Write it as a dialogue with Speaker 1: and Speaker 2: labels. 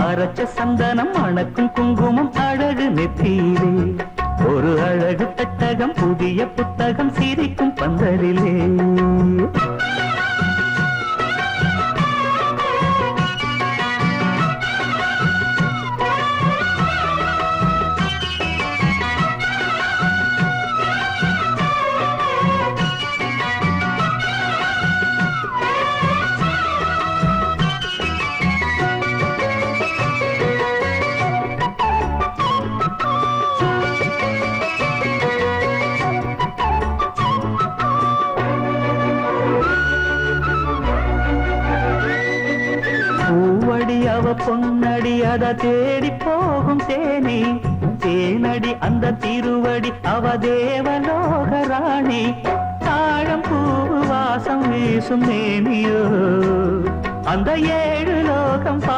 Speaker 1: அரைச்ச சந்தனம் அணக்கும் குங்குமம் அழகு நெத்தியிலே ஒரு அழகு பெட்டகம் புதிய புத்தகம் சிரிக்கும் பந்தலிலே அவ பொன்னடி அத தேடி போகும் தேனி தேனடி அந்த திருவடி அவ தேவலோக ராணி தாழம் பூ வாசம் வீசும் மேனியோ அந்த 7 லோகம் பார்த்து